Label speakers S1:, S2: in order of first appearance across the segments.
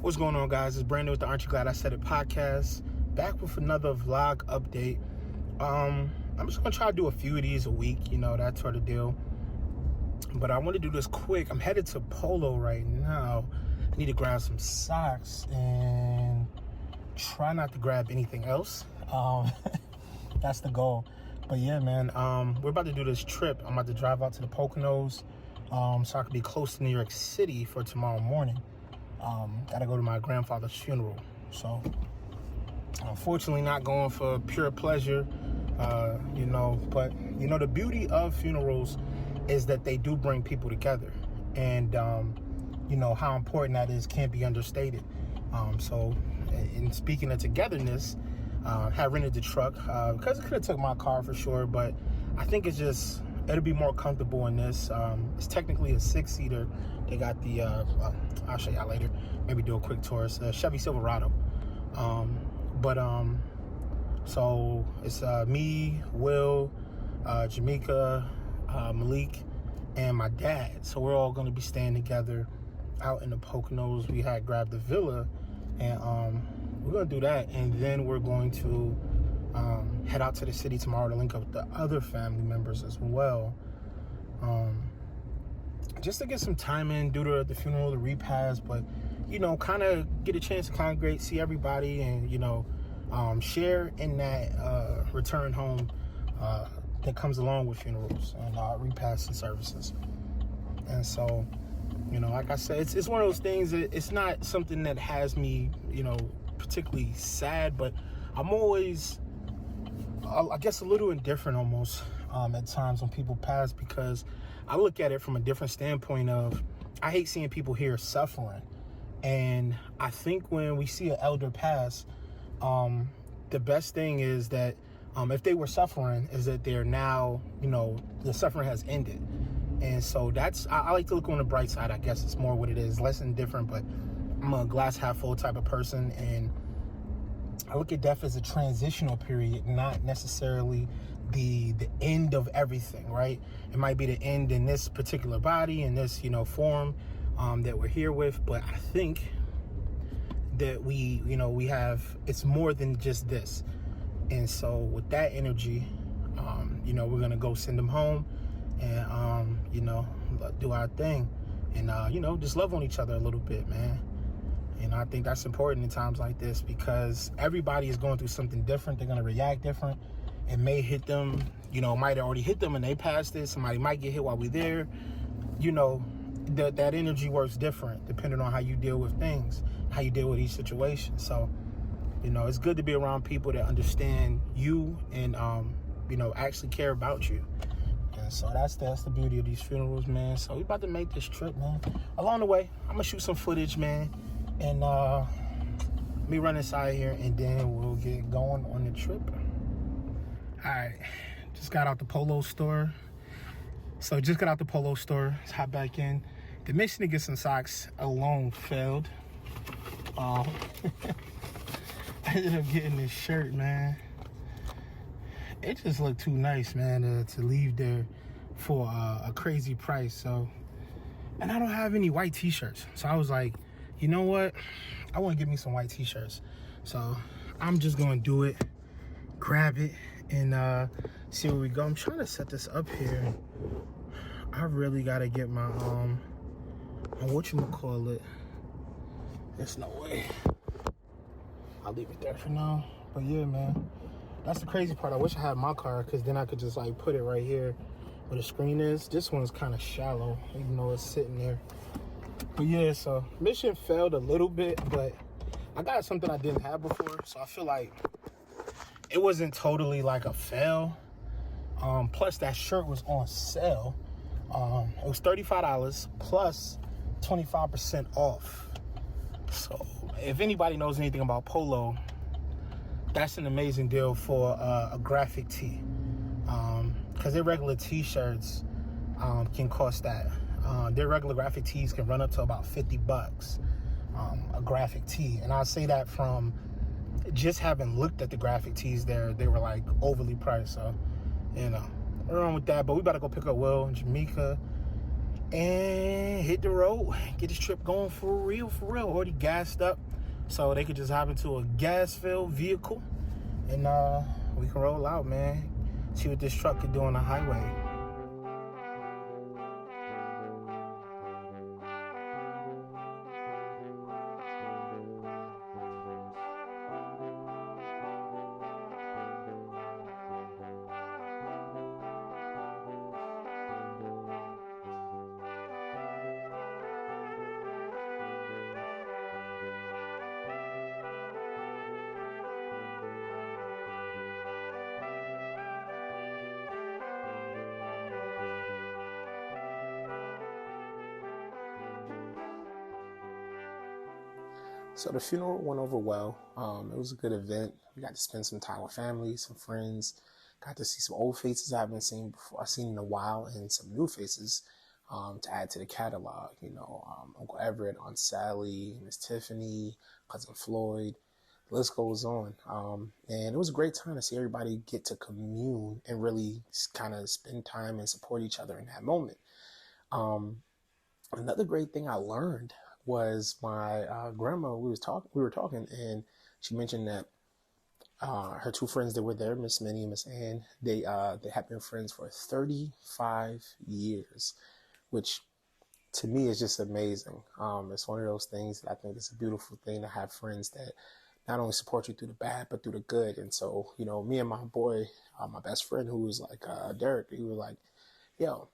S1: What's going on, guys? It's Brandon with the Aren't You Glad I Said It podcast, back with another vlog update. I'm just gonna try to do a few of these a week, that sort of deal. But I want to do this quick. I'm headed to Polo right now. I need to grab some socks and try not to grab anything else. That's the goal. But yeah, man, we're about to do this trip. I'm about to drive out to the Poconos, so I can be close to New York City for tomorrow morning. Gotta go to my grandfather's funeral. So unfortunately not going for pure pleasure, but the beauty of funerals is that they do bring people together, and how important that is can't be understated. So in speaking of togetherness, have rented the truck because it could have took my car for sure, but I think it'll be more comfortable in this. It's technically a 6-seater. They got the I'll show y'all later, maybe do a quick tour. It's a Chevy Silverado. So it's me, Will, Jamaica, Malik, and my dad. So we're all going to be staying together out in the Poconos. We had grabbed the villa, and we're going to do that, and then we're going to head out to the city tomorrow to link up with the other family members as well, just to get some time in, do the funeral, the repast, but kind of get a chance to congregate, see everybody, and share in that return home that comes along with funerals and repasts and services. And so like I said, it's one of those things that it's not something that has me particularly sad, but I'm always, I guess, a little indifferent almost at times when people pass, because I look at it from a different standpoint of, I hate seeing people here suffering. And I think when we see an elder pass, the best thing is that if they were suffering, is that they're now, the suffering has ended. And so I like to look on the bright side. I guess it's more what it is, less indifferent, but I'm a glass half full type of person, and I look at death as a transitional period, not necessarily the end of everything, right? It might be the end in this particular body, in this, form that we're here with, but I think that we have, it's more than just this. And so with that energy, we're gonna go send them home and, do our thing, and, just love on each other a little bit, man. And I think that's important in times like this, because everybody is going through something different. They're going to react different. It may hit them, might have already hit them and they passed it. Somebody might get hit while we're there. That energy works different depending on how you deal with things, how you deal with each situation. So, it's good to be around people that understand you and, actually care about you. And so that's the beauty of these funerals, man. So we about to make this trip, man. Along the way, I'm going to shoot some footage, man. And let me run inside here, and then we'll get going on the trip. All right, just got out the Polo store. Let's hop back in. The mission to get some socks alone failed. I ended up getting this shirt, man. It just looked too nice, man, to leave there for a crazy price. So, and I don't have any white t-shirts, so I was like, you know what? I want to get me some white t-shirts. So I'm just going to do it, grab it, and see where we go. I'm trying to set this up here. I really got to get my, whatchamacallit. There's no way. I'll leave it there for now. But yeah, man, that's the crazy part. I wish I had my car, because then I could just put it right here where the screen is. This one's kind of shallow, even though it's sitting there. But yeah, so mission failed a little bit, but I got something I didn't have before, so I feel like it wasn't totally like a fail. Plus that shirt was on sale. It was $35 plus 25% off. So if anybody knows anything about Polo, that's an amazing deal for a graphic tee, because their regular t-shirts can cost that. Their regular graphic tees can run up to about $50 a graphic tee, and I'll say that from just having looked at the graphic tees there. They were like overly priced, so we're on with that. But we about to go pick up Will and Jamaica, and hit the road, get this trip going for real, for real. Already gassed up, so they could just hop into a gas-filled vehicle, and we can roll out, man. See what this truck could do on the highway. So the funeral went over well. It was a good event. We got to spend some time with family, some friends. Got to see some old faces I haven't seen before. I've seen in a while, and some new faces to add to the catalog. Uncle Everett, Aunt Sally, Miss Tiffany, cousin Floyd. The list goes on. And it was a great time to see everybody get to commune and really kind of spend time and support each other in that moment. Um, Another great thing I learned was my grandma. We were talking, and she mentioned that her two friends that were there, Miss Minnie and Miss Ann, they have been friends for 35 years, which to me is just amazing. It's one of those things that I think it's a beautiful thing to have friends that not only support you through the bad but through the good. And so, me and my boy, my best friend, who was like Derek, he was like, "Yo,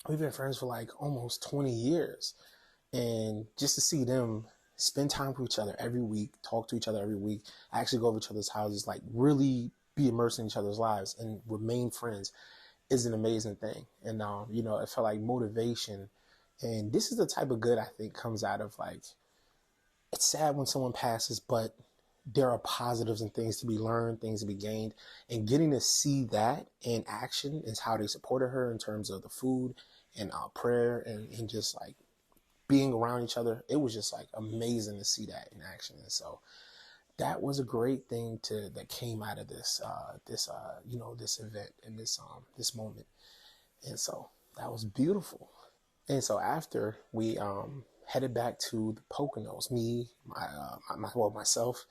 S1: we've been friends for like almost 20 years." And just to see them spend time with each other every week, talk to each other every week, actually go over each other's houses, like really be immersed in each other's lives and remain friends is an amazing thing. And, it felt like motivation. And this is the type of good I think comes out of like, it's sad when someone passes, but there are positives and things to be learned, things to be gained. And getting to see that in action is how they supported her in terms of the food and prayer and just like being around each other. It was just like amazing to see that in action. And so that was a great thing that came out of this event and this moment. And so that was beautiful. And so after we headed back to the Poconos, me, myself,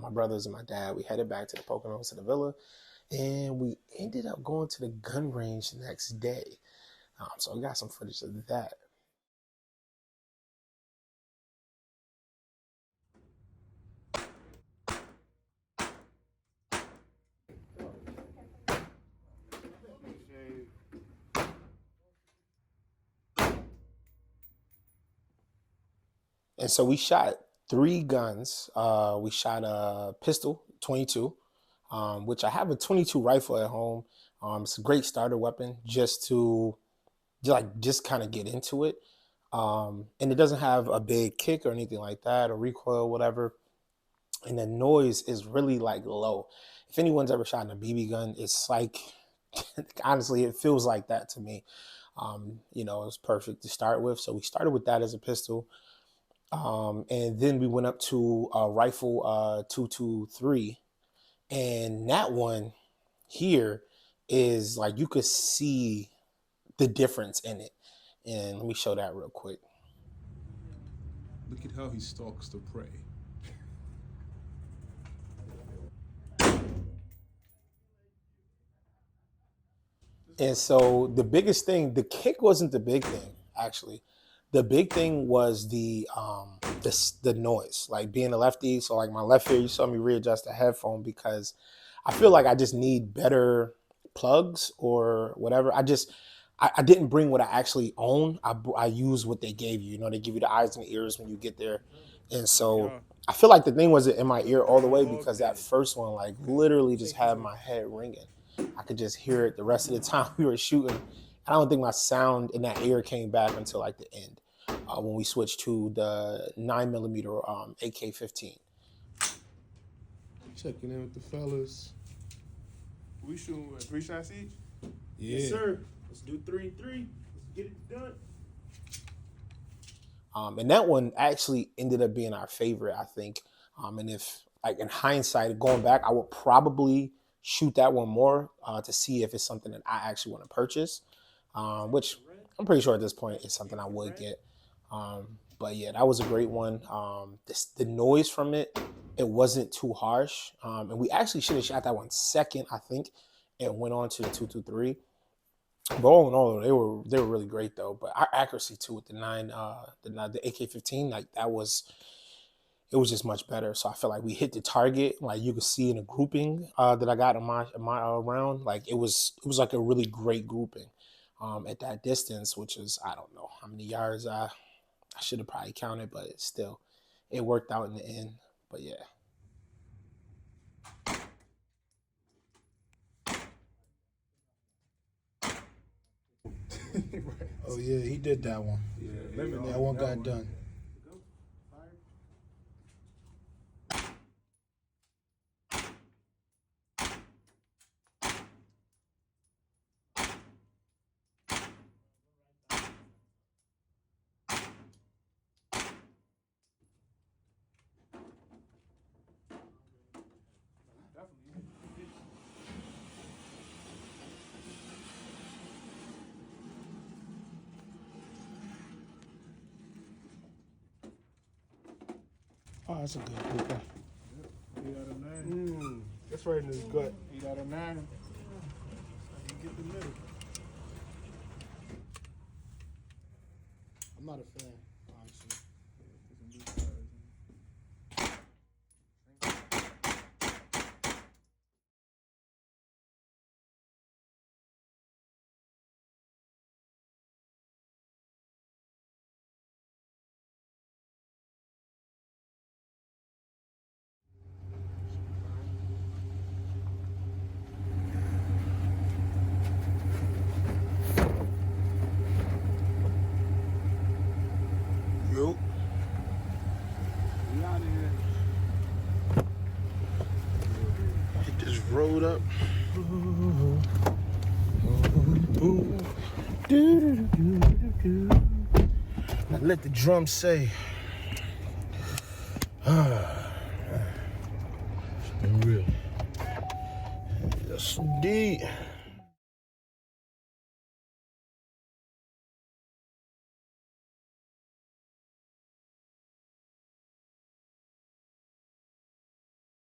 S1: my brothers and my dad, we headed back to the Poconos to the villa, and we ended up going to the gun range the next day. So we got some footage of that. And so we shot three guns. We shot a pistol, 22, which I have a 22 rifle at home. It's a great starter weapon just kind of get into it. And it doesn't have a big kick or anything like that or recoil, whatever. And the noise is really like low. If anyone's ever shot in a BB gun, it's like honestly, it feels like that to me. It was perfect to start with. So we started with that as a pistol. And then we went up to rifle 223, and that one here is like you could see the difference in it. And let me show that real quick.
S2: Look at how he stalks the prey.
S1: And so the biggest thing, the kick wasn't the big thing, actually. The big thing was the noise, like being a lefty. So like my left ear, you saw me readjust the headphone because I feel like I just need better plugs or whatever. I didn't bring what I actually own. I use what they gave you. They give you the eyes and the ears when you get there. And so
S2: Yeah,
S1: I feel like the thing was in my ear all the way
S2: Groundhog
S1: because that
S2: Day.
S1: first one like literally just
S2: Take this
S1: had
S2: one.
S1: my head ringing. I could just hear it the rest of the time we were shooting. I don't think my sound in that ear came back until like the end when we switched to the 9mm AK-15.
S2: Checking in with the fellas.
S3: We shooting what, 3 shots each?
S2: Yeah.
S3: Yes, sir. Let's do 3-3. Let's get it done.
S1: And that one actually ended up being our favorite, I think. And if, like, in hindsight, going back, I would probably shoot that one more to see if it's something that I actually want to purchase. Which I'm pretty sure at this point it's something I would get. But yeah, that was a great one. The noise from it wasn't too harsh. And we actually should have shot that one second, I think, and went on to the 223. But all in all, they were really great though. But our accuracy too with the the AK-15, like it was just much better. So I feel like we hit the target. Like you could see in a grouping that I got in my round, like it was like a really great grouping at that distance, which is, I don't know how many yards I should have probably counted, but still, it worked out in the end. But yeah.
S3: Right.
S1: Oh yeah, he did that one.
S3: Yeah,
S1: That one got done. Oh, that's a good grouper.
S3: 8 out of 9. That's right in his gut. 8 out of 9. You get the middle.
S1: I'm not a fan, honestly. Yo.
S3: We out of here.
S1: Hit this road up. Now let the drum say. It's been real. Yes, indeed.